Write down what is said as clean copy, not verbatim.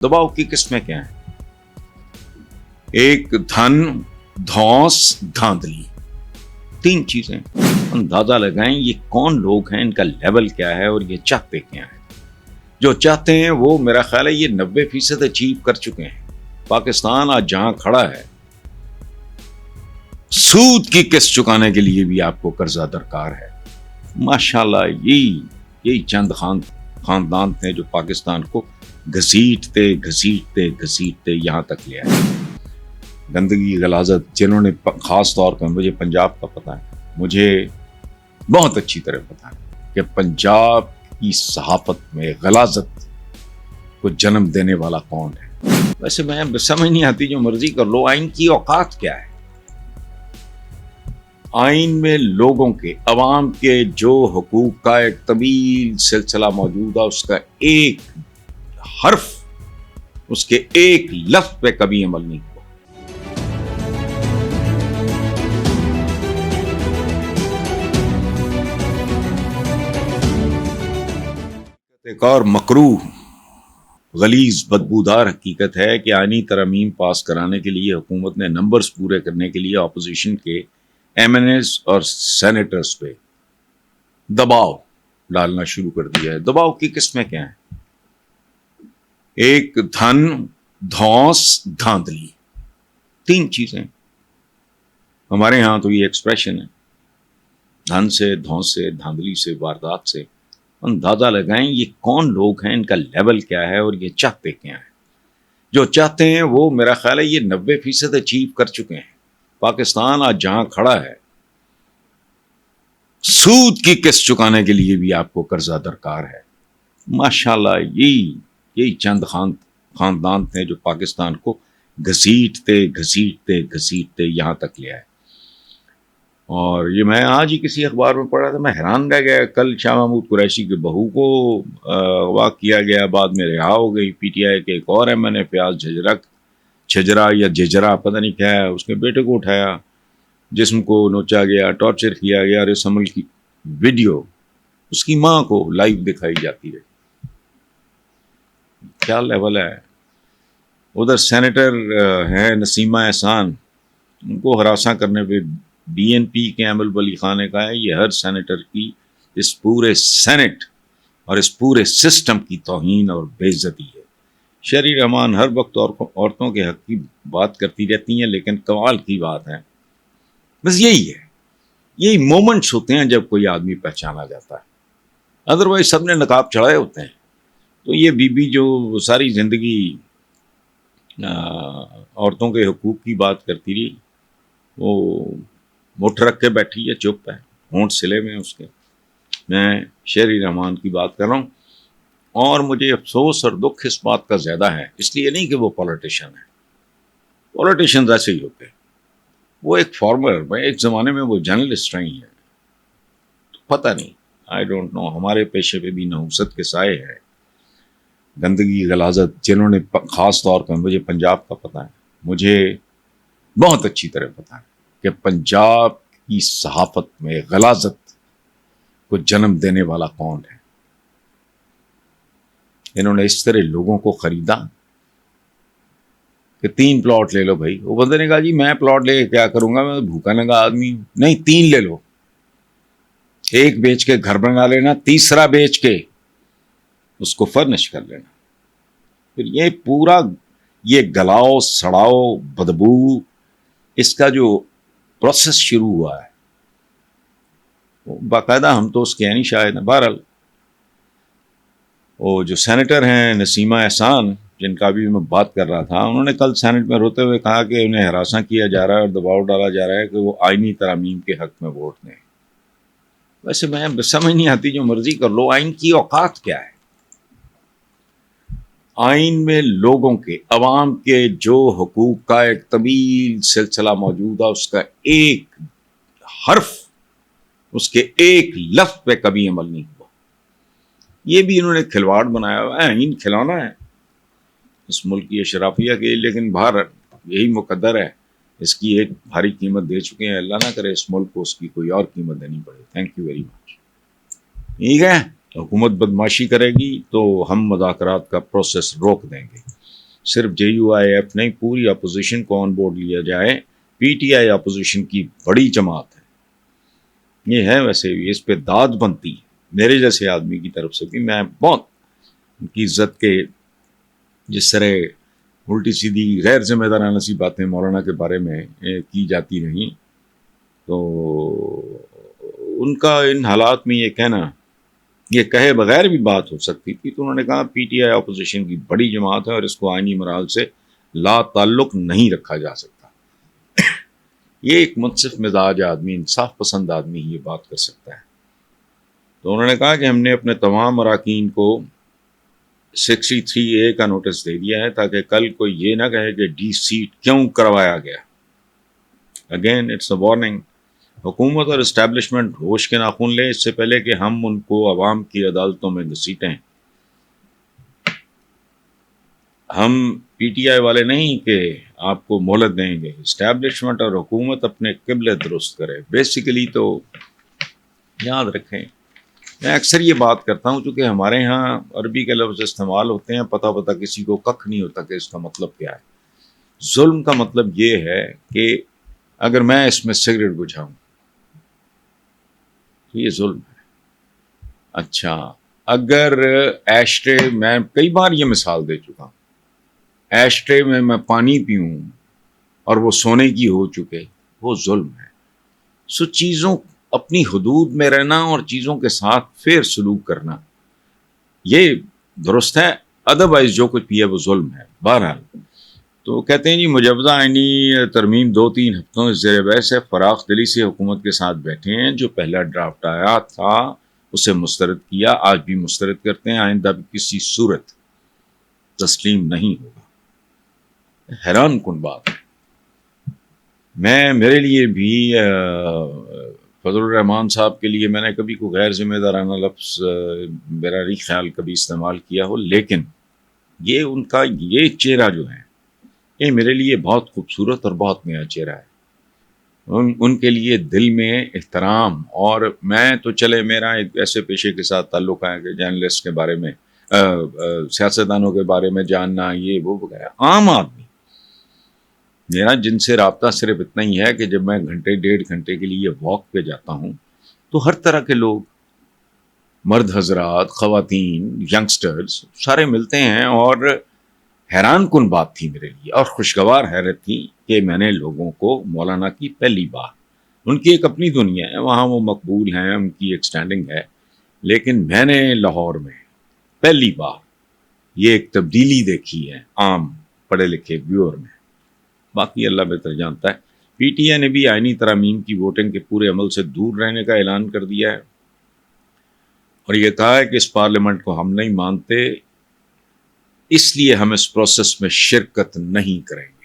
दबाव की किस्में क्या हैं? एक धन, धौंस, धांधली, तीन चीजें। अंदाजा लगाएं ये कौन लोग हैं, इनका लेवल क्या है और ये चाहते क्या हैं। जो चाहते हैं वो मेरा ख्याल है ये 90% अचीव कर चुके हैं। पाकिस्तान आज जहां खड़ा है, सूद की किस्त चुकाने के लिए भी आपको कर्जा दरकार है। माशाल्लाह यही चंद खानदान थे जो पाकिस्तान को घसीटते घसीटते घसीटते यहां तक ले आए। गंदगी गलाजत जिन्होंने, खास तौर पर मुझे पंजाब का पता है, मुझे बहुत अच्छी तरह पता है कि पंजाब की सहाफत में गलाजत को जन्म देने वाला कौन है। वैसे मैं समझ नहीं आती, जो मर्जी कर लो, आइन की औकात क्या है। आइन में लोगों के, अवाम के जो हुकूक का एक तवील सिलसिला मौजूद है, उसका एक हर्फ, उसके एक लफ्ज पे कभी अमल नहीं हुआ। एक और मकरूह, गलीज, बदबूदार हकीकत है कि आईनी तरमीम पास कराने के लिए हुकूमत ने नंबर्स पूरे करने के लिए अपोजिशन के एमएनएस और सेनेटर्स पे दबाव डालना शुरू कर दिया है। दबाव की किस्में क्या हैं? एक धन, धौंस, धांधली, तीन चीजें। हमारे यहां तो ये एक्सप्रेशन है, धन से, धौंस से, धांधली से, वारदात से। अंदाजा लगाएं ये कौन लोग हैं, इनका लेवल क्या है और ये चाहते क्या हैं। जो चाहते हैं वो मेरा ख्याल है ये 90% अचीव कर चुके हैं। पाकिस्तान आज जहां खड़ा है, सूद की किस्त चुकाने के लिए भी आपको कर्जा दरकार है। माशाल्लाह यही चंद खानदान थे जो पाकिस्तान को घसीटते घसीटते घसीटते यहां तक ले आए। और ये मैं आज ही किसी अखबार में पढ़ा था, मैं हैरान रह गया। कल शाह महमूद कुरैशी के बहू को अगवा किया गया, बाद में रिहा हो गई। पीटीआई के एक और एमएनए फयाज छजरा या जजरा पता नहीं क्या है, उसके बेटे को उठाया, जिस्म को नोचा गया, टॉर्चर किया गया, और इस अमल की वीडियो उसकी माँ को लाइव दिखाई जाती है। क्या लेवल है। उधर सेनेटर हैं नसीमा एहसान, उनको हरासा करने पे बीएनपी के अमल वली खान ने कहा है ये हर सेनेटर की, इस पूरे सेनेट और इस पूरे सिस्टम की तौहीन और बेइज्जती है। शहरी रहमान हर वक्त औरतों के हक की बात करती रहती हैं, लेकिन कमाल की बात है, बस यही है, यही मोमेंट्स होते हैं जब कोई आदमी पहचाना जाता है। अदरवाइज सबने नकाब चढ़ाए होते हैं। तो ये बीबी जो सारी जिंदगी औरतों के हुकूक की बात करती रही, वो मुठ रख के बैठी है, चुप है, होंठ सिले में उसके। मैं शहरी रहमान की बात कर रहा हूँ, और मुझे अफसोस और दुख इस बात का ज़्यादा है, इसलिए नहीं कि वो पॉलिटिशियन है, पॉलिटिशियन ऐसे ही होते हैं। वो एक फॉर्मर, एक ज़माने में वो जर्नलिस्ट रही है, तो पता नहीं, आई डोंट नो, हमारे पेशे पे भी नहुसत के साए है। गंदगी गलाजत जिन्होंने, ख़ास तौर पर मुझे पंजाब का पता है, मुझे बहुत अच्छी तरह पता है कि पंजाब की सहाफत में गलाजत को जन्म देने वाला कौन है। इन्होंने इस तरह लोगों को खरीदा कि 3 प्लॉट ले लो भाई। वो बंदे ने कहा जी मैं प्लॉट ले क्या करूंगा, मैं भूखा नंगा आदमी हूं। नहीं, 3 ले लो, एक बेच के घर बना लेना, तीसरा बेच के उसको फर्निश कर लेना। फिर ये पूरा ये गलाओ, सड़ाओ, बदबू, इसका जो प्रोसेस शुरू हुआ है, बाकायदा हम तो उसके नहीं शायद। बहरहाल वो जो सेनेटर हैं नसीमा एहसान, जिनका भी मैं बात कर रहा था, उन्होंने कल सेनेट में रोते हुए कहा कि उन्हें हरासा किया जा रहा है और दबाव डाला जा रहा है कि वो आईनी तरमीम के हक में वोट दें। वैसे मैं समझ नहीं आती, जो मर्जी कर लो, आइन की औकात क्या है। आइन में लोगों के, अवाम के जो हुकूक का एक तवील सिलसिला मौजूद है, उसका एक हर्फ, उसके एक लफ्ज पे कभी अमल नहीं हुआ। ये भी इन्होंने खिलवाड़ बनाया हुआ है, आइन खिलौना है इस मुल्क की अशराफिया के। लेकिन बाहर यही मुकद्दर है, इसकी एक भारी कीमत दे चुके हैं। अल्लाह ना करे इस मुल्क को उसकी कोई और कीमत देनी पड़े। Thank you very much. ठीक है। حکومت بدماشی کرے گی تو ہم مذاکرات کا پروسیس روک دیں گے. صرف JUIF نہیں، پوری اپوزیشن کو آن بورڈ لیا جائے. PTI اپوزیشن کی بڑی جماعت ہے. یہ ہے ویسے بھی اس پہ داد بنتی ہے میرے جیسے آدمی کی طرف سے بھی. میں بہت ان کی عزت کے جس طرح الٹی سیدھی غیر ذمہ دارانہ سی باتیں مولانا کے بارے میں کی جاتی رہیں، تو ان کا ان حالات میں یہ کہنا، یہ کہے بغیر بھی بات ہو سکتی تھی. تو انہوں نے کہا PTI اپوزیشن کی بڑی جماعت ہے اور اس کو آئینی مراحل سے لا تعلق نہیں رکھا جا سکتا. یہ ایک منصف مزاج آدمی، انصاف پسند آدمی ہی یہ بات کر سکتا ہے. تو انہوں نے کہا کہ ہم نے اپنے تمام اراکین کو 63A کا نوٹس دے دیا ہے تاکہ کل کوئی یہ نہ کہے کہ ڈی سیٹ کیوں کروایا گیا. Again it's a warning. حکومت اور اسٹیبلشمنٹ ہوش کے ناخن لیں اس سے پہلے کہ ہم ان کو عوام کی عدالتوں میں گھسیٹیں. ہم PTI والے نہیں کہ آپ کو مہلت دیں گے. اسٹیبلشمنٹ اور حکومت اپنے قبلے درست کرے. بیسیکلی تو یاد رکھیں، میں اکثر یہ بات کرتا ہوں چونکہ ہمارے ہاں عربی کے لفظ استعمال ہوتے ہیں، پتہ کسی کو ککھ نہیں ہوتا کہ اس کا مطلب کیا ہے. ظلم کا مطلب یہ ہے کہ اگر میں اس میں سگریٹ بجھاؤں تو یہ ظلم ہے. اچھا، اگر ایشٹرے، میں کئی بار یہ مثال دے چکا ہوں، ایشٹرے میں پانی پیوں اور وہ سونے کی ہو چکے، وہ ظلم ہے. سو چیزوں اپنی حدود میں رہنا اور چیزوں کے ساتھ پھر سلوک کرنا یہ درست ہے. ادروائز جو کچھ بھی ہے وہ ظلم ہے. بہرحال تو کہتے ہیں جی مجوزہ آئینی ترمیم 2-3 ہفتوں زیر بحث ہے. فراخ دلی سے حکومت کے ساتھ بیٹھے ہیں. جو پہلا ڈرافٹ آیا تھا اسے مسترد کیا، آج بھی مسترد کرتے ہیں. آئندہ بھی کسی صورت تسلیم نہیں ہوگا. حیران کن بات ہے. میرے لیے بھی فضل الرحمان صاحب کے لیے میں نے کبھی کوئی غیر ذمہ دارانہ لفظ میرا نہیں خیال کبھی استعمال کیا ہو، لیکن یہ ان کا یہ چہرہ جو ہے یہ میرے لیے بہت خوبصورت اور بہت نیا چہرہ ہے. ان کے لیے دل میں احترام، اور میں تو چلے میرا ایک ایسے پیشے کے ساتھ تعلق ہے کہ جرنلسٹ کے بارے میں، سیاستدانوں کے بارے میں جاننا، یہ وہ وغیرہ. عام آدمی میرا جن سے رابطہ صرف اتنا ہی ہے کہ جب میں 1-1.5 گھنٹے کے لیے واک پہ جاتا ہوں تو ہر طرح کے لوگ، مرد حضرات، خواتین، ینگسٹرز سارے ملتے ہیں. اور حیران کن بات تھی میرے لیے اور خوشگوار حیرت تھی کہ میں نے لوگوں کو مولانا کی پہلی بار، ان کی ایک اپنی دنیا ہے وہاں، وہ مقبول ہیں، ان کی ایک سٹینڈنگ ہے، لیکن میں نے لاہور میں پہلی بار یہ ایک تبدیلی دیکھی ہے عام پڑھے لکھے ویور میں. باقی اللہ بہتر جانتا ہے. PTI نے بھی آئینی ترامیم کی ووٹنگ کے پورے عمل سے دور رہنے کا اعلان کر دیا ہے اور یہ کہا ہے کہ اس پارلیمنٹ کو ہم نہیں مانتے، اس لیے ہم اس پروسیس میں شرکت نہیں کریں گے.